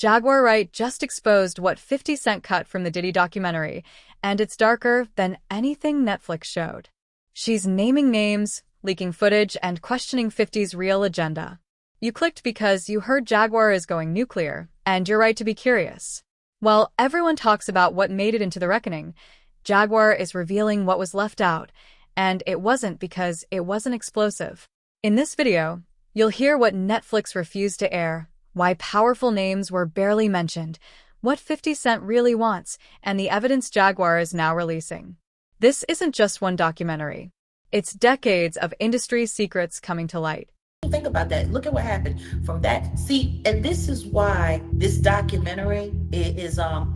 Jaguar Wright just exposed what 50 Cent cut from the Diddy documentary, and it's darker than anything Netflix showed. She's naming names, leaking footage, and questioning 50's real agenda. You clicked because you heard Jaguar is going nuclear, and you're right to be curious. While everyone talks about what made it into the reckoning, Jaguar is revealing what was left out, and it wasn't because it wasn't explosive. In this video, you'll hear what Netflix refused to air, why powerful names were barely mentioned, what 50 Cent really wants, and the evidence Jaguar is now releasing. This isn't just one documentary. It's decades of industry secrets coming to light. Think about that. Look at what happened from that. See, and this is why this documentary is I'm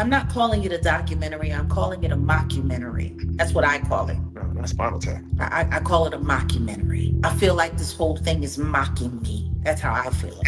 not calling it a documentary. I'm calling it a mockumentary. That's what I call it. That's Spinal Tap. I call it a mockumentary. I feel like this whole thing is mocking me. That's how I feel.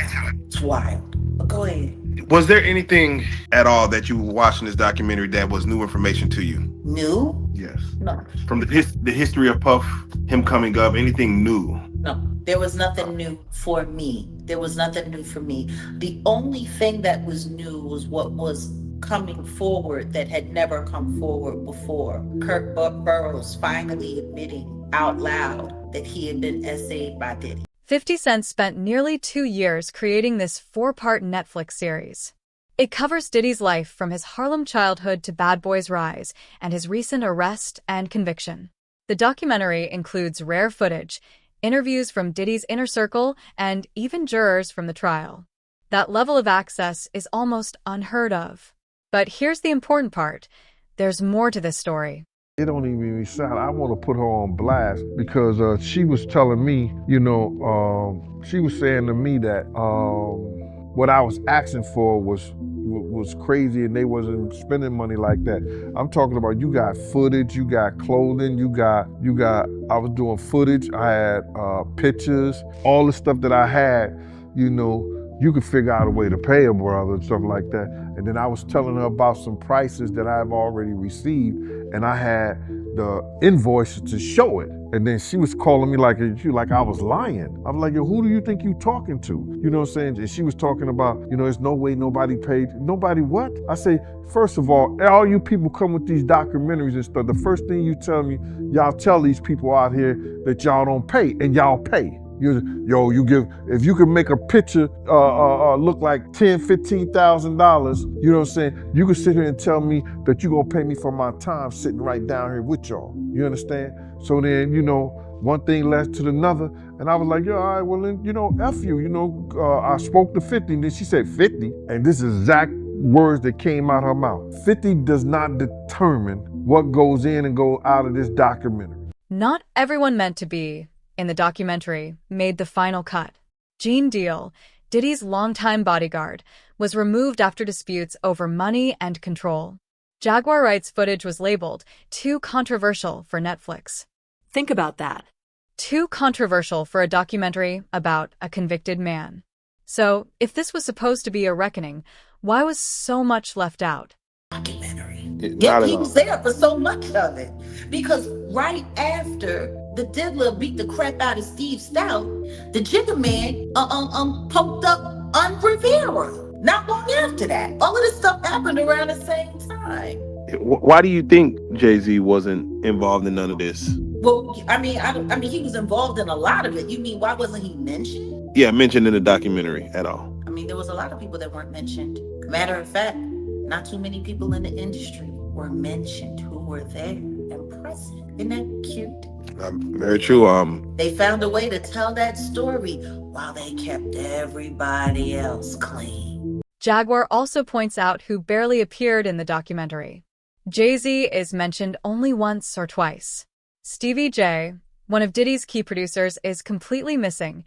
It's wild. But go ahead. Was there anything at all that you were watching this documentary that was new information to you? New? Yes. No. From the history of Puff, him coming up, anything new? No, there was nothing new for me. There was nothing new for me. The only thing that was new was what was coming forward that had never come forward before. Kurt Burrows finally admitting out loud that he had been essayed by Diddy. 50 Cent spent nearly 2 years creating this 4-part Netflix series. It covers Diddy's life from his Harlem childhood to Bad Boy's rise and his recent arrest and conviction. The documentary includes rare footage, interviews from Diddy's inner circle, and even jurors from the trial. That level of access is almost unheard of. But here's the important part. There's more to this story. It don't even sound, I want to put her on blast because she was telling me, she was saying to me that what I was asking for was crazy and they wasn't spending money like that. I'm talking about you got footage, you got clothing, you got, I was doing footage, I had pictures, all the stuff that I had, you could figure out a way to pay a brother and stuff like that. And then I was telling her about some prices that I've already received and I had the invoices to show it. And then she was calling me like I was lying. I was like, yo, who do you think you talking to? You know what I'm saying? And she was talking about, there's no way nobody paid. Nobody what? I say, first of all you people come with these documentaries and stuff. The first thing you tell me, y'all tell these people out here that y'all don't pay, and y'all pay. If you can make a picture look like $10,000, $15,000, you know what I'm saying? You can sit here and tell me that you're gonna pay me for my time sitting right down here with y'all. You understand? So then, one thing led to another, and I was like, all right, well then, F you, I spoke to 50, and then she said 50, and this is exact words that came out her mouth. 50 does not determine what goes in and go out of this documentary. Not everyone meant to be in the documentary made the final cut. Gene Deal, Diddy's longtime bodyguard, was removed after disputes over money and control. Jaguar Wright's footage was labeled too controversial for Netflix. Think about that. Too controversial for a documentary about a convicted man. So, if this was supposed to be a reckoning, why was so much left out? Documentary. Yeah, he was there for so much of it. Because right after the diddler beat the crap out of Steve Stout, the Jigga Man poked up on Rivera. Not long after that. All of this stuff happened around the same time. Why do you think Jay-Z wasn't involved in none of this? Well, I mean, he was involved in a lot of it. You mean, why wasn't he mentioned? Yeah, mentioned in the documentary at all. I mean, there was a lot of people that weren't mentioned. Matter of fact, not too many people in the industry were mentioned who were there and present. Isn't that cute? Very true. They found a way to tell that story while they kept everybody else clean. Jaguar also points out who barely appeared in the documentary. Jay-Z is mentioned only once or twice. Stevie J, one of Diddy's key producers, is completely missing,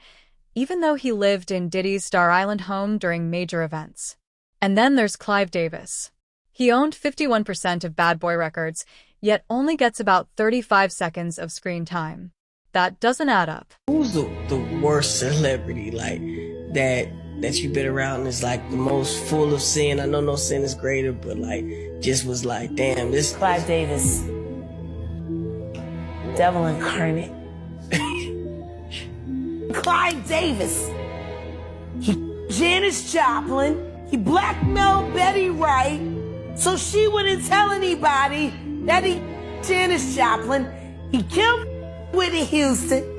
even though he lived in Diddy's Star Island home during major events. And then there's Clive Davis. He owned 51% of Bad Boy Records, yet only gets about 35 seconds of screen time. That doesn't add up. Who's the worst celebrity that you've been around is the most full of sin? I know no sin is greater, but just was damn, this Clive Davis. Devil incarnate. Clive Davis. Janis Joplin. He blackmailed Betty Wright so she wouldn't tell anybody that he Janis Joplin. He killed Whitney Houston.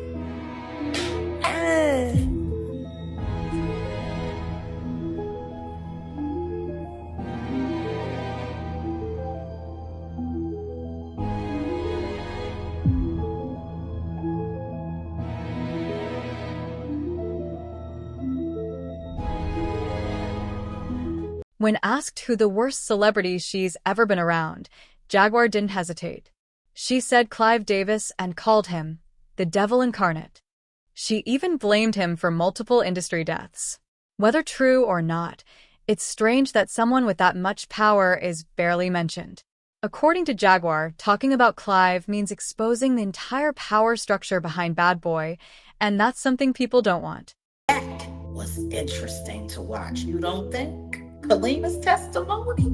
When asked who the worst celebrity she's ever been around, Jaguar didn't hesitate. She said Clive Davis and called him the devil incarnate. She even blamed him for multiple industry deaths. Whether true or not, it's strange that someone with that much power is barely mentioned. According to Jaguar, talking about Clive means exposing the entire power structure behind Bad Boy, and that's something people don't want. That was interesting to watch, you don't think? Kalima's testimony,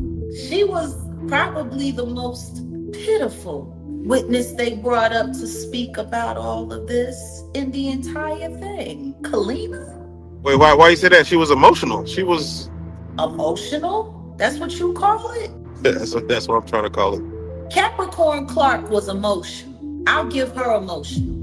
she was probably the most pitiful witness they brought up to speak about all of this in the entire thing. Kalima? Wait, why you say that? She was emotional. She was emotional? That's what you call it? That's what I'm trying to call it. Capricorn Clark was emotional. I'll give her emotional.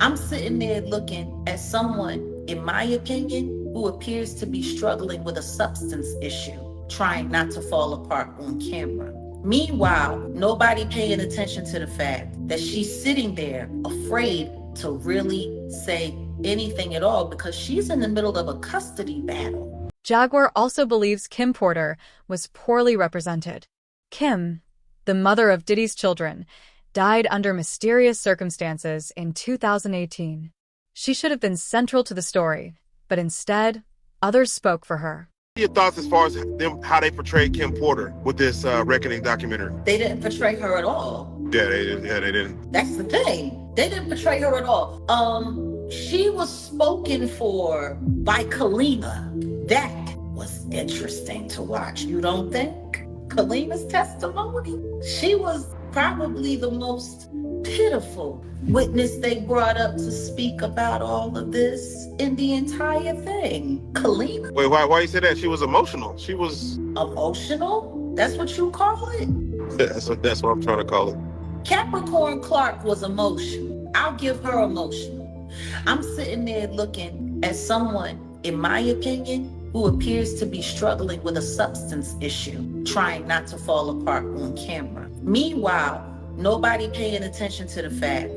I'm sitting there looking at someone, in my opinion, who appears to be struggling with a substance issue, trying not to fall apart on camera. Meanwhile, nobody paying attention to the fact that she's sitting there afraid to really say anything at all because she's in the middle of a custody battle. Jaguar also believes Kim Porter was poorly represented. Kim, the mother of Diddy's children, died under mysterious circumstances in 2018. She should have been central to the story, but instead, others spoke for her. Your thoughts as far as how they portrayed Kim Porter with this Reckoning documentary? They didn't portray her at all. Yeah, they didn't. That's the thing. They didn't portray her at all. She was spoken for by Kalima. That was interesting to watch, you don't think? Kalima's testimony, she was probably the most pitiful witness they brought up to speak about all of this in the entire thing. Kalima? Wait, why you say that? She was emotional. She was emotional? That's what you call it? That's what I'm trying to call it. Capricorn Clark was emotional. I'll give her emotional. I'm sitting there looking at someone, in my opinion, who appears to be struggling with a substance issue, trying not to fall apart on camera. Meanwhile, nobody paying attention to the fact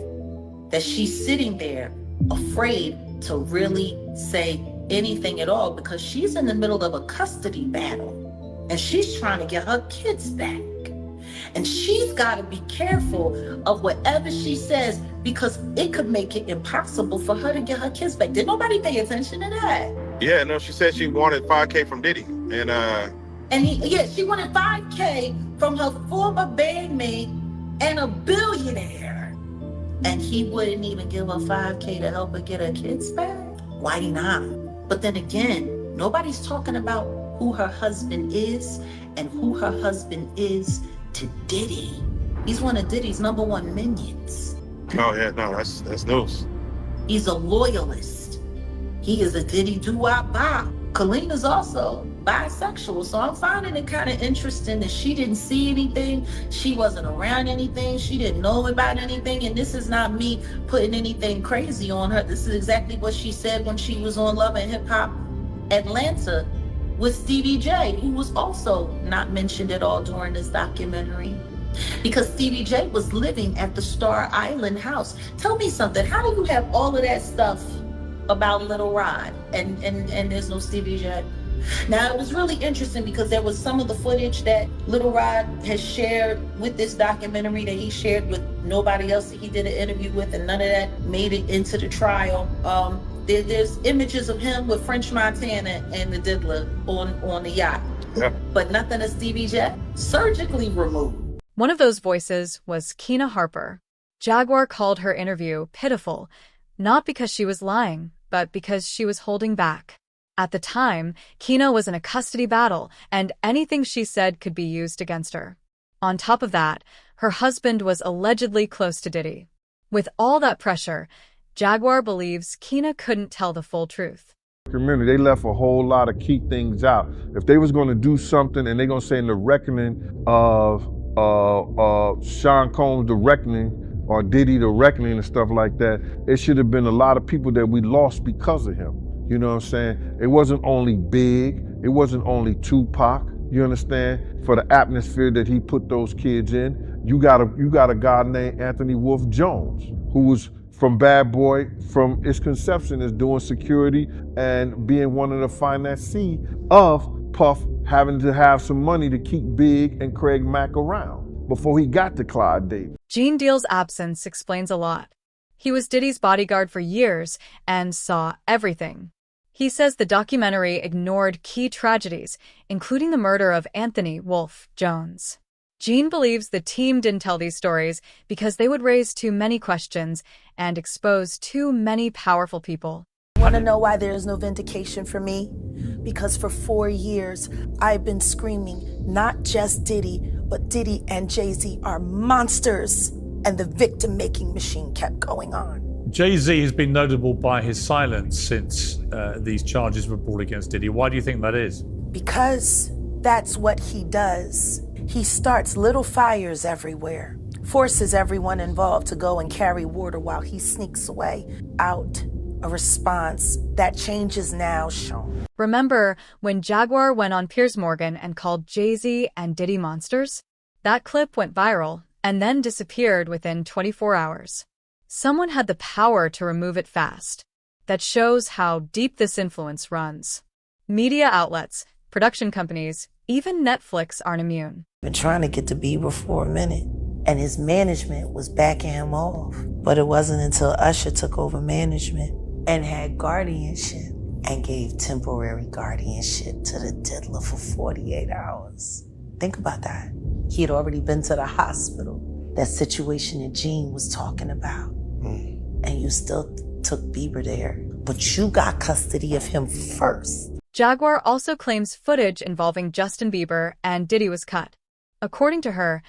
that she's sitting there afraid to really say anything at all because she's in the middle of a custody battle and she's trying to get her kids back. And she's got to be careful of whatever she says because it could make it impossible for her to get her kids back. Did nobody pay attention to that? Yeah, no, she said she wanted $5K from Diddy. She wanted $5K from her former bandmate and a billionaire. And he wouldn't even give her $5K to help her get her kids back? Why not? But then again, nobody's talking about who her husband is and who her husband is to Diddy. He's one of Diddy's #1 minions. Oh yeah, no, that's news. He's a loyalist. He is a Diddy do-wop-bop. Kalima's also bisexual, so I'm finding it kind of interesting that she didn't see anything, she wasn't around anything, she didn't know about anything, and this is not me putting anything crazy on her. This is exactly what she said when she was on Love and Hip Hop Atlanta with Stevie J, who was also not mentioned at all during this documentary. Because Stevie J was living at the Star Island house. Tell me something, how do you have all of that stuff about Little Rod and there's no Stevie J? Now, it was really interesting because there was some of the footage that Little Rod has shared with this documentary that he shared with nobody else that he did an interview with, and none of that made it into the trial. There's images of him with French Montana and the Diddler on the yacht. Yeah. But nothing of Stevie J, surgically removed. One of those voices was Kina Harper. Jaguar called her interview pitiful, not because she was lying, but because she was holding back. At the time, Kina was in a custody battle, and anything she said could be used against her. On top of that, her husband was allegedly close to Diddy. With all that pressure, Jaguar believes Kina couldn't tell the full truth. Community, they left a whole lot of key things out. If they was going to do something and they're going to say in the reckoning of Sean Combs, the reckoning, or Diddy, the reckoning and stuff like that, it should have been a lot of people that we lost because of him. You know what I'm saying? It wasn't only Big, it wasn't only Tupac, you understand? For the atmosphere that he put those kids in, you got a guy named Anthony Wolf Jones, who was from Bad Boy, from its conception as doing security and being one of the financiers of Puff having to have some money to keep Big and Craig Mack around before he got to Clyde Davis. Gene Deal's absence explains a lot. He was Diddy's bodyguard for years and saw everything. He says the documentary ignored key tragedies, including the murder of Anthony Wolf Jones. Gene believes the team didn't tell these stories because they would raise too many questions and expose too many powerful people. Want to know why there is no vindication for me? Because for 4 years, I've been screaming, not just Diddy, but Diddy and Jay-Z are monsters. And the victim-making machine kept going on. Jay-Z has been notable by his silence since these charges were brought against Diddy. Why do you think that is? Because that's what he does. He starts little fires everywhere, forces everyone involved to go and carry water while he sneaks away. Out a response that changes now, Sean. Remember when Jaguar went on Piers Morgan and called Jay-Z and Diddy monsters? That clip went viral and then disappeared within 24 hours. Someone had the power to remove it fast. That shows how deep this influence runs. Media outlets, production companies, even Netflix aren't immune. Been trying to get to Bieber for a minute, and his management was backing him off. But it wasn't until Usher took over management and had guardianship and gave temporary guardianship to the diddler for 48 hours. Think about that. He had already been to the hospital, that situation that Gene was talking about. And you still took Bieber there, but you got custody of him first. Jaguar also claims footage involving Justin Bieber and Diddy was cut. According to her,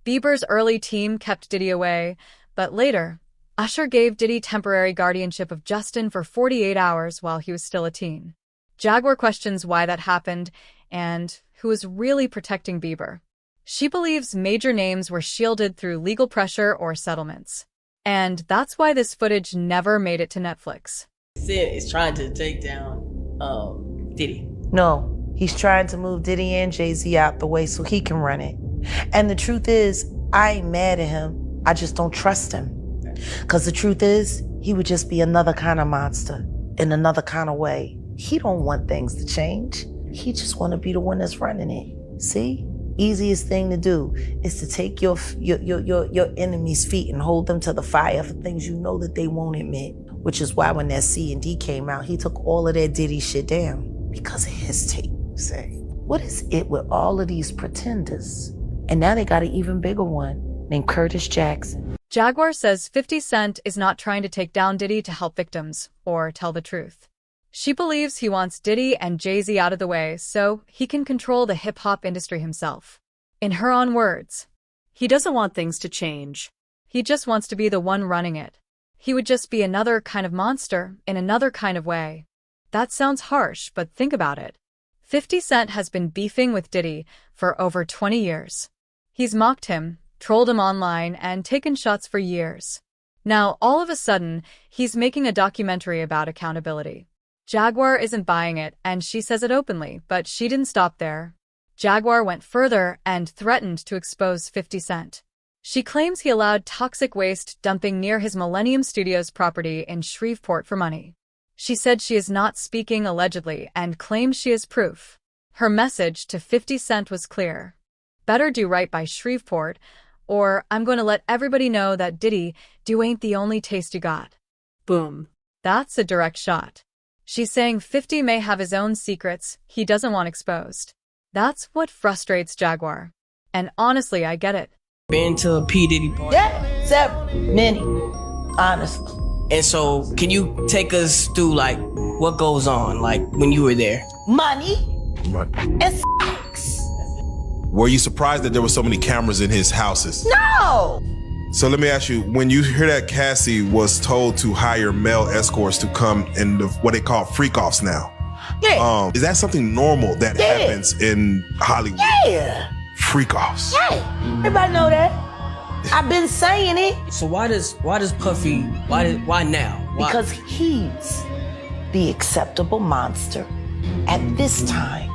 Bieber's early team kept Diddy away, but later, Usher gave Diddy temporary guardianship of Justin for 48 hours while he was still a teen. Jaguar questions why that happened and who was really protecting Bieber. She believes major names were shielded through legal pressure or settlements. And that's why this footage never made it to Netflix. Is trying to take down Diddy. No, he's trying to move Diddy and Jay-Z out the way so he can run it. And the truth is, I ain't mad at him. I just don't trust him. Because the truth is, he would just be another kind of monster in another kind of way. He don't want things to change. He just want to be the one that's running it. See? Easiest thing to do is to take your enemy's feet and hold them to the fire for things you know that they won't admit. Which is why when that C&D came out, he took all of that Diddy shit down because of his tape. Say, what is it with all of these pretenders? And now they got an even bigger one named Curtis Jackson. Jaguar says 50 Cent is not trying to take down Diddy to help victims or tell the truth. She believes he wants Diddy and Jay-Z out of the way so he can control the hip-hop industry himself. In her own words, he doesn't want things to change. He just wants to be the one running it. He would just be another kind of monster in another kind of way. That sounds harsh, but think about it. 50 Cent has been beefing with Diddy for over 20 years. He's mocked him, trolled him online, and taken shots for years. Now, all of a sudden, he's making a documentary about accountability. Jaguar isn't buying it, and she says it openly, but she didn't stop there. Jaguar went further and threatened to expose 50 Cent. She claims he allowed toxic waste dumping near his Millennium Studios property in Shreveport for money. She said she is not speaking allegedly and claims she has proof. Her message to 50 Cent was clear. Better do right by Shreveport, or I'm going to let everybody know that Diddy, you ain't the only taste you got. Boom. That's a direct shot. She's saying 50 may have his own secrets he doesn't want exposed. That's what frustrates Jaguar. And honestly, I get it. Been to a P. Diddy party. Yeah, several, many, honestly. And so, can you take us through, like, what goes on, like, when you were there? Money Right. and sex. Were you surprised that there were so many cameras in his houses? No! So let me ask you, when you hear that Cassie was told to hire male escorts to come in what they call freak-offs now, is that something normal that happens in Hollywood? Yeah. Freak-offs. Yeah. Everybody know that. I've been saying it. So why does Puffy, why now? Why? Because he's the acceptable monster at this time.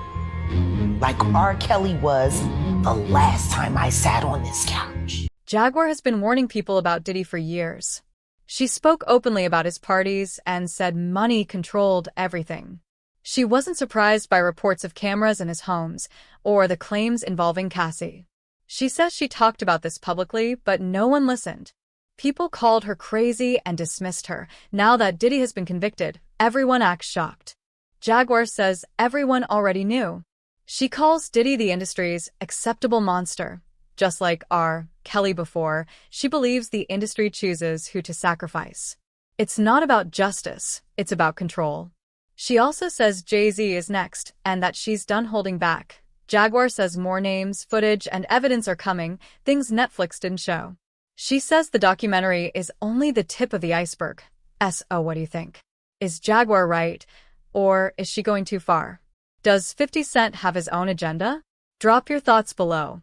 Like R. Kelly was the last time I sat on this couch. Jaguar has been warning people about Diddy for years. She spoke openly about his parties and said money controlled everything. She wasn't surprised by reports of cameras in his homes or the claims involving Cassie. She says she talked about this publicly, but no one listened. People called her crazy and dismissed her. Now that Diddy has been convicted, everyone acts shocked. Jaguar says everyone already knew. She calls Diddy the industry's acceptable monster. Just like R. Kelly before, she believes the industry chooses who to sacrifice. It's not about justice, it's about control. She also says Jay-Z is next and that she's done holding back. Jaguar says more names, footage, and evidence are coming, things Netflix didn't show. She says the documentary is only the tip of the iceberg. So what do you think? Is Jaguar right? Or is she going too far? Does 50 Cent have his own agenda? Drop your thoughts below.